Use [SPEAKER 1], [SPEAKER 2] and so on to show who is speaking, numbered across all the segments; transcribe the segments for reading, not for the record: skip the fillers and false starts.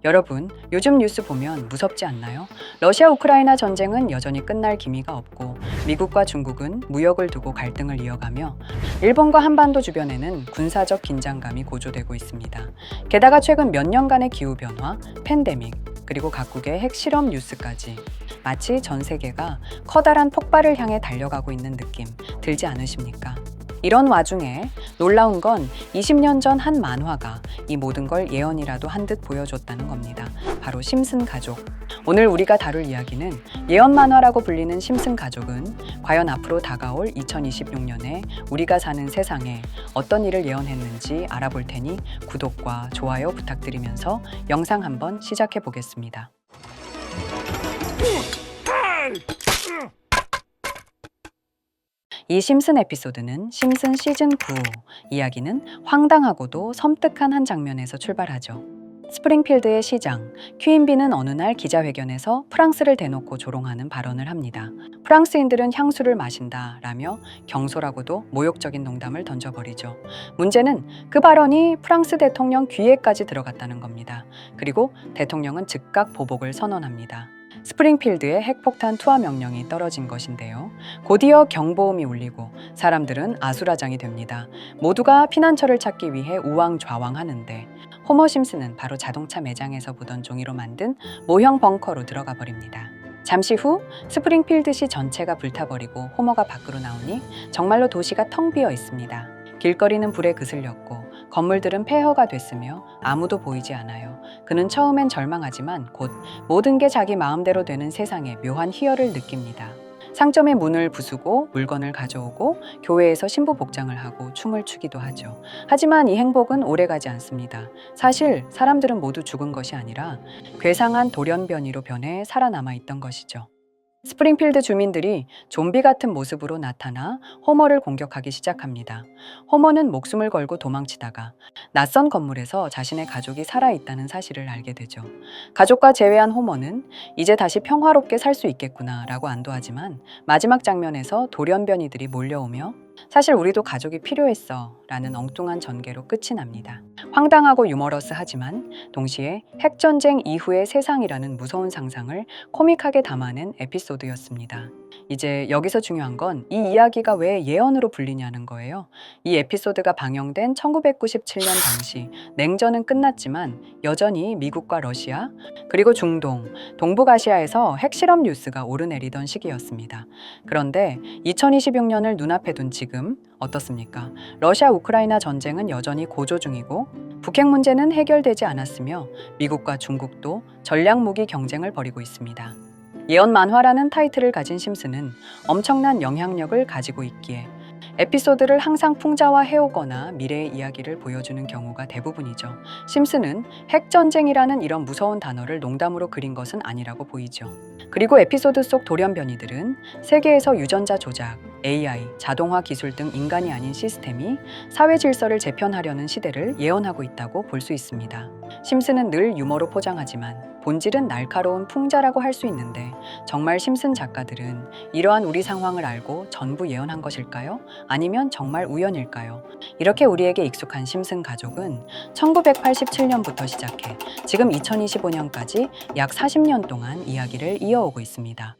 [SPEAKER 1] 여러분, 요즘 뉴스 보면 무섭지 않나요? 러시아 우크라이나 전쟁은 여전히 끝날 기미가 없고 미국과 중국은 무역을 두고 갈등을 이어가며 일본과 한반도 주변에는 군사적 긴장감이 고조되고 있습니다. 게다가 최근 몇 년간의 기후변화, 팬데믹, 그리고 각국의 핵실험 뉴스까지 마치 전 세계가 커다란 폭발을 향해 달려가고 있는 느낌 들지 않으십니까? 이런 와중에 놀라운 건 20년 전 한 만화가 이 모든 걸 예언이라도 한 듯 보여줬다는 겁니다. 바로 심슨 가족. 오늘 우리가 다룰 이야기는 예언 만화라고 불리는 심슨 가족은 과연 앞으로 다가올 2026년에 우리가 사는 세상에 어떤 일을 예언했는지 알아볼 테니 구독과 좋아요 부탁드리면서 영상 한번 시작해 보겠습니다. 이 심슨 에피소드는 심슨 시즌 9. 이야기는 황당하고도 섬뜩한 한 장면에서 출발하죠. 스프링필드의 시장, 퀴인비는 어느 날 기자회견에서 프랑스를 대놓고 조롱하는 발언을 합니다. 프랑스인들은 향수를 마신다 라며 경솔하고도 모욕적인 농담을 던져버리죠. 문제는 그 발언이 프랑스 대통령 귀에까지 들어갔다는 겁니다. 그리고 대통령은 즉각 보복을 선언합니다. 스프링필드에 핵폭탄 투하 명령이 떨어진 것인데요. 곧이어 경보음이 울리고 사람들은 아수라장이 됩니다. 모두가 피난처를 찾기 위해 우왕좌왕하는데 호머 심슨은 바로 자동차 매장에서 보던 종이로 만든 모형 벙커로 들어가 버립니다. 잠시 후 스프링필드시 전체가 불타버리고 호머가 밖으로 나오니 정말로 도시가 텅 비어 있습니다. 길거리는 불에 그슬렸고 건물들은 폐허가 됐으며 아무도 보이지 않아요. 그는 처음엔 절망하지만 곧 모든 게 자기 마음대로 되는 세상에 묘한 희열을 느낍니다. 상점의 문을 부수고 물건을 가져오고 교회에서 신부 복장을 하고 춤을 추기도 하죠. 하지만 이 행복은 오래가지 않습니다. 사실 사람들은 모두 죽은 것이 아니라 괴상한 돌연변이로 변해 살아남아 있던 것이죠. 스프링필드 주민들이 좀비 같은 모습으로 나타나 호머를 공격하기 시작합니다. 호머는 목숨을 걸고 도망치다가 낯선 건물에서 자신의 가족이 살아있다는 사실을 알게 되죠. 가족과 재회한 호머는 이제 다시 평화롭게 살 수 있겠구나 라고 안도하지만 마지막 장면에서 돌연변이들이 몰려오며 사실 우리도 가족이 필요했어 라는 엉뚱한 전개로 끝이 납니다. 황당하고 유머러스하지만 동시에 핵전쟁 이후의 세상이라는 무서운 상상을 코믹하게 담아낸 에피소드였습니다. 이제 여기서 중요한 건 이 이야기가 왜 예언으로 불리냐는 거예요. 이 에피소드가 방영된 1997년 당시 냉전은 끝났지만 여전히 미국과 러시아 그리고 중동, 동북아시아에서 핵실험 뉴스가 오르내리던 시기였습니다. 그런데 2026년을 눈앞에 둔 지금 어떻습니까? 러시아 우크라이나 전쟁은 여전히 고조 중이고 북핵 문제는 해결되지 않았으며 미국과 중국도 전략 무기 경쟁을 벌이고 있습니다. 예언 만화라는 타이틀을 가진 심슨은 엄청난 영향력을 가지고 있기에 에피소드를 항상 풍자화해오거나 미래의 이야기를 보여주는 경우가 대부분이죠. 심슨은 핵전쟁이라는 이런 무서운 단어를 농담으로 그린 것은 아니라고 보이죠. 그리고 에피소드 속 돌연변이들은 세계에서 유전자 조작, AI, 자동화 기술 등 인간이 아닌 시스템이 사회 질서를 재편하려는 시대를 예언하고 있다고 볼 수 있습니다. 심슨은 늘 유머로 포장하지만 본질은 날카로운 풍자라고 할 수 있는데 정말 심슨 작가들은 이러한 우리 상황을 알고 전부 예언한 것일까요? 아니면 정말 우연일까요? 이렇게 우리에게 익숙한 심슨 가족은 1987년부터 시작해 지금 2025년까지 약 40년 동안 이야기를 이어오고 있습니다.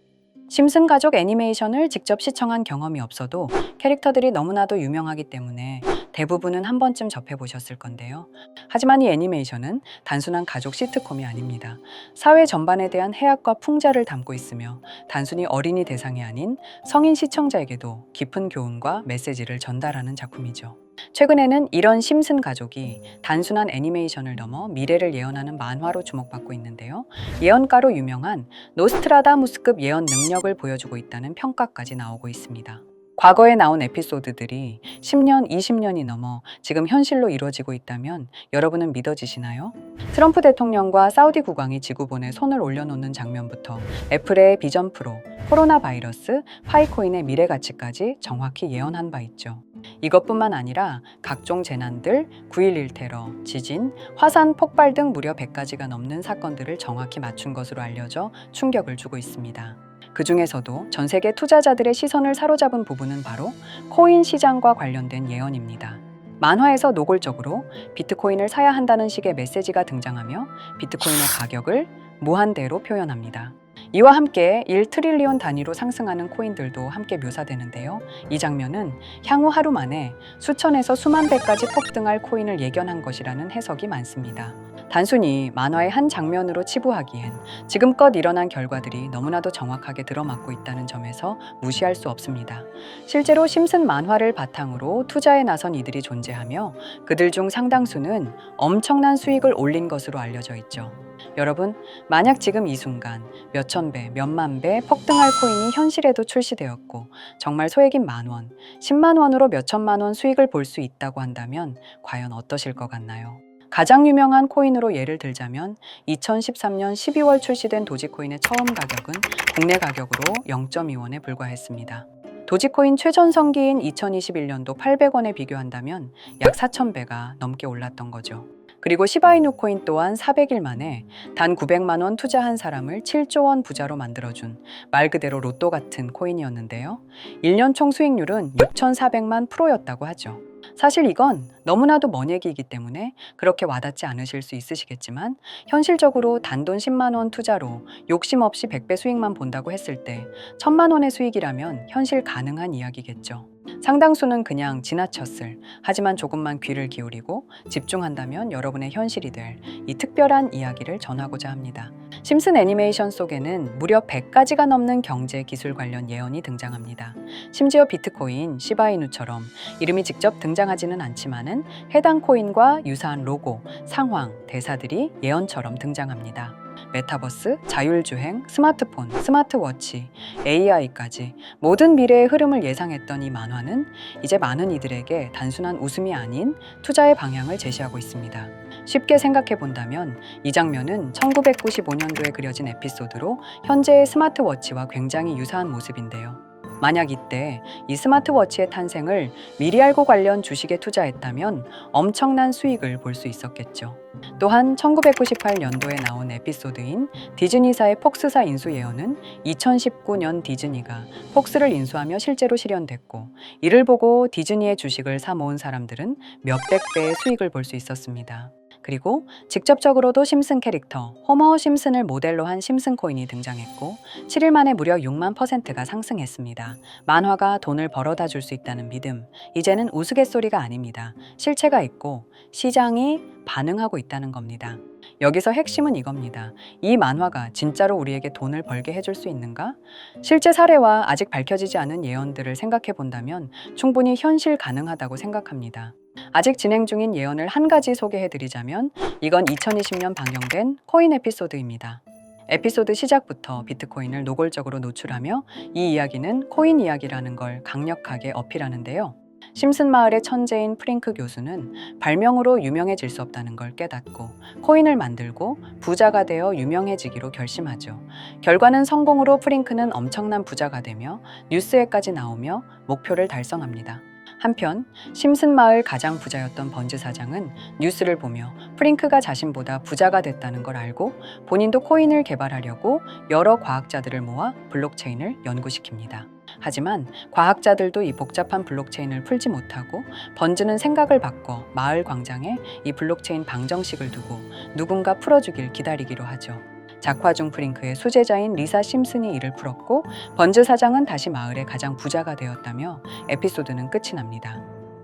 [SPEAKER 1] 심슨 가족 애니메이션을 직접 시청한 경험이 없어도 캐릭터들이 너무나도 유명하기 때문에 대부분은 한 번쯤 접해보셨을 건데요. 하지만 이 애니메이션은 단순한 가족 시트콤이 아닙니다. 사회 전반에 대한 해악과 풍자를 담고 있으며 단순히 어린이 대상이 아닌 성인 시청자에게도 깊은 교훈과 메시지를 전달하는 작품이죠. 최근에는 이런 심슨 가족이 단순한 애니메이션을 넘어 미래를 예언하는 만화로 주목받고 있는데요. 예언가로 유명한 노스트라다무스급 예언 능력을 보여주고 있다는 평가까지 나오고 있습니다. 과거에 나온 에피소드들이 10년, 20년이 넘어 지금 현실로 이루어지고 있다면 여러분은 믿어지시나요? 트럼프 대통령과 사우디 국왕이 지구본에 손을 올려놓는 장면부터 애플의 비전 프로, 코로나 바이러스, 파이코인의 미래 가치까지 정확히 예언한 바 있죠. 이것뿐만 아니라 각종 재난들, 9.11 테러, 지진, 화산 폭발 등 무려 100가지가 넘는 사건들을 정확히 맞춘 것으로 알려져 충격을 주고 있습니다. 그 중에서도 전 세계 투자자들의 시선을 사로잡은 부분은 바로 코인 시장과 관련된 예언입니다. 만화에서 노골적으로 비트코인을 사야 한다는 식의 메시지가 등장하며 비트코인의 가격을 무한대로 표현합니다. 이와 함께 1트릴리온 단위로 상승하는 코인들도 함께 묘사되는데요. 이 장면은 향후 하루 만에 수천에서 수만 배까지 폭등할 코인을 예견한 것이라는 해석이 많습니다. 단순히 만화의 한 장면으로 치부하기엔 지금껏 일어난 결과들이 너무나도 정확하게 들어맞고 있다는 점에서 무시할 수 없습니다. 실제로 심슨 만화를 바탕으로 투자에 나선 이들이 존재하며 그들 중 상당수는 엄청난 수익을 올린 것으로 알려져 있죠. 여러분, 만약 지금 이 순간 몇천 배, 몇만 배 폭등할 코인이 현실에도 출시되었고 정말 소액인 만 원, 10만 원으로 몇천만 원 수익을 볼 수 있다고 한다면 과연 어떠실 것 같나요? 가장 유명한 코인으로 예를 들자면 2013년 12월 출시된 도지코인의 처음 가격은 국내 가격으로 0.2원에 불과했습니다. 도지코인 최전성기인 2021년도 800원에 비교한다면 약 4,000배가 넘게 올랐던 거죠. 그리고 시바이누 코인 또한 400일 만에 단 900만 원 투자한 사람을 7조 원 부자로 만들어준 말 그대로 로또 같은 코인이었는데요. 1년 총 수익률은 6,400만 프로였다고 하죠. 사실 이건 너무나도 먼 얘기이기 때문에 그렇게 와닿지 않으실 수 있으시겠지만 현실적으로 단돈 10만 원 투자로 욕심 없이 100배 수익만 본다고 했을 때 1,000만 원의 수익이라면 현실 가능한 이야기겠죠. 상당수는 그냥 지나쳤을, 하지만 조금만 귀를 기울이고 집중한다면 여러분의 현실이 될 이 특별한 이야기를 전하고자 합니다. 심슨 애니메이션 속에는 무려 100가지가 넘는 경제 기술 관련 예언이 등장합니다. 심지어 비트코인, 시바이누처럼 이름이 직접 등장하지는 않지만은 해당 코인과 유사한 로고, 상황, 대사들이 예언처럼 등장합니다. 메타버스, 자율주행, 스마트폰, 스마트워치, AI까지 모든 미래의 흐름을 예상했던 이 만화는 이제 많은 이들에게 단순한 웃음이 아닌 투자의 방향을 제시하고 있습니다. 쉽게 생각해 본다면 이 장면은 1995년도에 그려진 에피소드로 현재의 스마트워치와 굉장히 유사한 모습인데요. 만약 이때 이 스마트워치의 탄생을 미리 알고 관련 주식에 투자했다면 엄청난 수익을 볼 수 있었겠죠. 또한 1998년도에 나온 에피소드인 디즈니사의 폭스사 인수 예언은 2019년 디즈니가 폭스를 인수하며 실제로 실현됐고, 이를 보고 디즈니의 주식을 사 모은 사람들은 몇백 배의 수익을 볼 수 있었습니다. 그리고 직접적으로도 심슨 캐릭터 호머 심슨을 모델로 한 심슨 코인이 등장했고 7일 만에 무려 6만 %가 상승했습니다. 만화가 돈을 벌어다 줄 수 있다는 믿음, 이제는 우스갯소리가 아닙니다. 실체가 있고 시장이 반응하고 있다는 겁니다. 여기서 핵심은 이겁니다. 이 만화가 진짜로 우리에게 돈을 벌게 해줄 수 있는가? 실제 사례와 아직 밝혀지지 않은 예언들을 생각해 본다면 충분히 현실 가능하다고 생각합니다. 아직 진행 중인 예언을 한 가지 소개해 드리자면 이건 2020년 방영된 코인 에피소드입니다. 에피소드 시작부터 비트코인을 노골적으로 노출하며 이 이야기는 코인 이야기라는 걸 강력하게 어필하는데요. 심슨 마을의 천재인 프링크 교수는 발명으로 유명해질 수 없다는 걸 깨닫고 코인을 만들고 부자가 되어 유명해지기로 결심하죠. 결과는 성공으로 프링크는 엄청난 부자가 되며 뉴스에까지 나오며 목표를 달성합니다. 한편 심슨 마을 가장 부자였던 번즈 사장은 뉴스를 보며 프링크가 자신보다 부자가 됐다는 걸 알고 본인도 코인을 개발하려고 여러 과학자들을 모아 블록체인을 연구시킵니다. 하지만 과학자들도 이 복잡한 블록체인을 풀지 못하고 번즈는 생각을 바꿔 마을 광장에 이 블록체인 방정식을 두고 누군가 풀어주길 기다리기로 하죠. 작화 중 프링크의 수제자인 리사 심슨이 이를 풀었고 번즈 사장은 다시 마을의 가장 부자가 되었다며 에피소드는 끝이 납니다.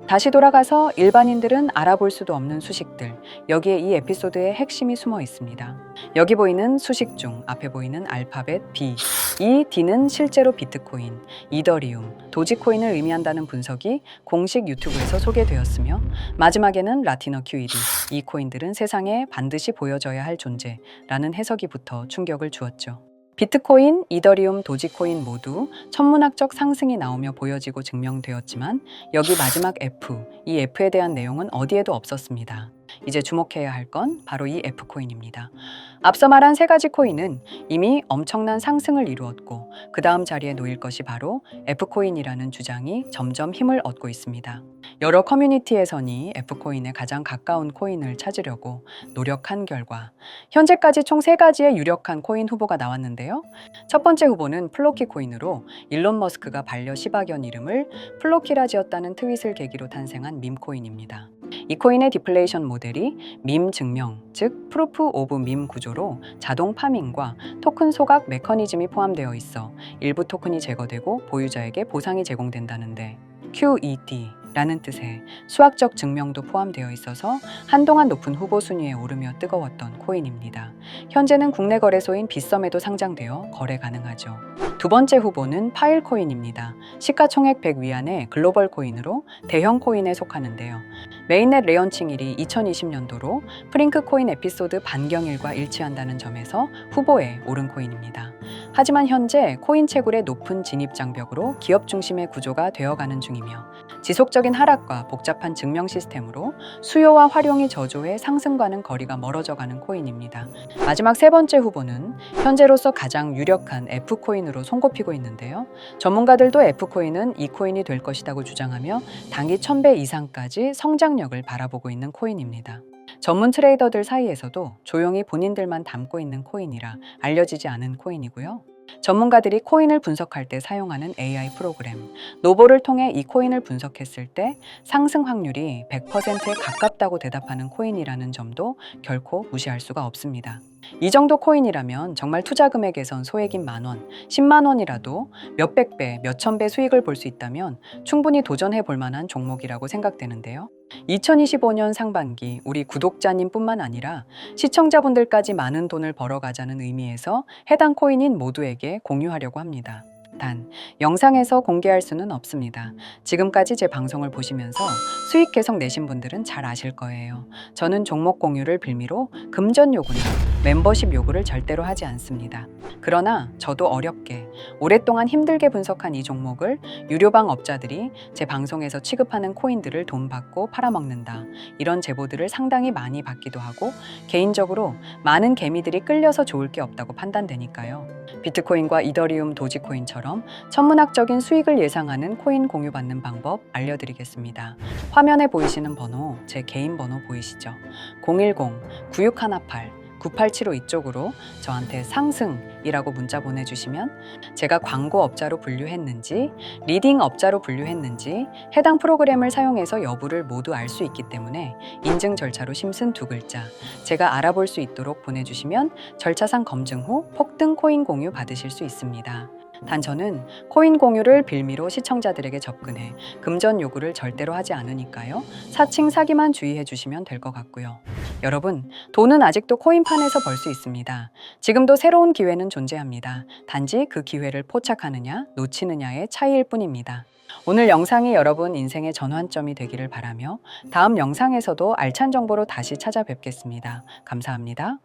[SPEAKER 1] 다시 돌아가서 일반인들은 알아볼 수도 없는 수식들, 여기에 이 에피소드의 핵심이 숨어 있습니다. 여기 보이는 수식 중 앞에 보이는 알파벳 B, 이 D는 실제로 비트코인, 이더리움, 도지코인을 의미한다는 분석이 공식 유튜브에서 소개되었으며 마지막에는 라티너 QED, 이 코인들은 세상에 반드시 보여져야 할 존재라는 해석이 붙어 충격을 주었죠. 비트코인, 이더리움, 도지코인 모두 천문학적 상승이 나오며 보여지고 증명되었지만 여기 마지막 F, 이 F에 대한 내용은 어디에도 없었습니다. 이제 주목해야 할 건 바로 이 F코인입니다. 앞서 말한 세 가지 코인은 이미 엄청난 상승을 이루었고 그 다음 자리에 놓일 것이 바로 F코인이라는 주장이 점점 힘을 얻고 있습니다. 여러 커뮤니티에서는 F코인에 가장 가까운 코인을 찾으려고 노력한 결과 현재까지 총 3가지의 유력한 코인 후보가 나왔는데요. 첫 번째 후보는 플로키 코인으로 일론 머스크가 반려 시바견 이름을 플로키라 지었다는 트윗을 계기로 탄생한 밈코인입니다. 이 코인의 디플레이션 모델이 밈 증명, 즉 프루프 오브 밈 구조로 자동 파밍과 토큰 소각 메커니즘이 포함되어 있어 일부 토큰이 제거되고 보유자에게 보상이 제공된다는데 QED라는 뜻의 수학적 증명도 포함되어 있어서 한동안 높은 후보 순위에 오르며 뜨거웠던 코인입니다. 현재는 국내 거래소인 빗썸에도 상장되어 거래 가능하죠. 두 번째 후보는 파일코인입니다. 시가총액 100 위안의 글로벌 코인으로 대형 코인에 속하는데요. 메인넷 레언칭일이 2020년도로 프링크 코인 에피소드 반경일과 일치한다는 점에서 후보에 오른 코인입니다. 하지만 현재 코인 채굴의 높은 진입 장벽으로 기업 중심의 구조가 되어가는 중이며 지속적인 하락과 복잡한 증명 시스템으로 수요와 활용이 저조해 상승과는 거리가 멀어져가는 코인입니다. 마지막 세 번째 후보는 현재로서 가장 유력한 F코인으로 손꼽히고 있는데요. 전문가들도 F코인은 이 코인이 될 것이라고 주장하며 단기 1000배 이상까지 성장력을 바라보고 있는 코인입니다. 전문 트레이더들 사이에서도 조용히 본인들만 담고 있는 코인이라 알려지지 않은 코인이고요. 전문가들이 코인을 분석할 때 사용하는 AI 프로그램 노보를 통해 이 코인을 분석했을 때 상승 확률이 100%에 가깝다고 대답하는 코인이라는 점도 결코 무시할 수가 없습니다. 이 정도 코인이라면 정말 투자 금액에선 소액인 10,000원, 10만 원이라도 몇백 배, 몇천 배 수익을 볼 수 있다면 충분히 도전해 볼 만한 종목이라고 생각되는데요. 2025년 상반기 우리 구독자님뿐만 아니라 시청자분들까지 많은 돈을 벌어가자는 의미에서 해당 코인인 모두에게 공유하려고 합니다. 단, 영상에서 공개할 수는 없습니다. 지금까지 제 방송을 보시면서 수익 계속 내신 분들은 잘 아실 거예요. 저는 종목 공유를 빌미로 금전 요구나 멤버십 요구를 절대로 하지 않습니다. 그러나 저도 어렵게 오랫동안 힘들게 분석한 이 종목을 유료방 업자들이 제 방송에서 취급하는 코인들을 돈 받고 팔아먹는다. 이런 제보들을 상당히 많이 받기도 하고 개인적으로 많은 개미들이 끌려서 좋을 게 없다고 판단되니까요. 비트코인과 이더리움, 도지코인처럼 천문학적인 수익을 예상하는 코인 공유받는 방법 알려드리겠습니다. 화면에 보이시는 번호, 제 개인 번호 보이시죠? 010-9618-9875 이쪽으로 저한테 상승이라고 문자 보내주시면 제가 광고 업자로 분류했는지, 리딩 업자로 분류했는지 해당 프로그램을 사용해서 여부를 모두 알 수 있기 때문에 인증 절차로 심슨 2글자 제가 알아볼 수 있도록 보내주시면 절차상 검증 후 폭등 코인 공유 받으실 수 있습니다. 단 저는 코인 공유를 빌미로 시청자들에게 접근해 금전 요구를 절대로 하지 않으니까요. 사칭 사기만 주의해 주시면 될 것 같고요. 여러분, 돈은 아직도 코인판에서 벌 수 있습니다. 지금도 새로운 기회는 존재합니다. 단지 그 기회를 포착하느냐, 놓치느냐의 차이일 뿐입니다. 오늘 영상이 여러분 인생의 전환점이 되기를 바라며 다음 영상에서도 알찬 정보로 다시 찾아뵙겠습니다. 감사합니다.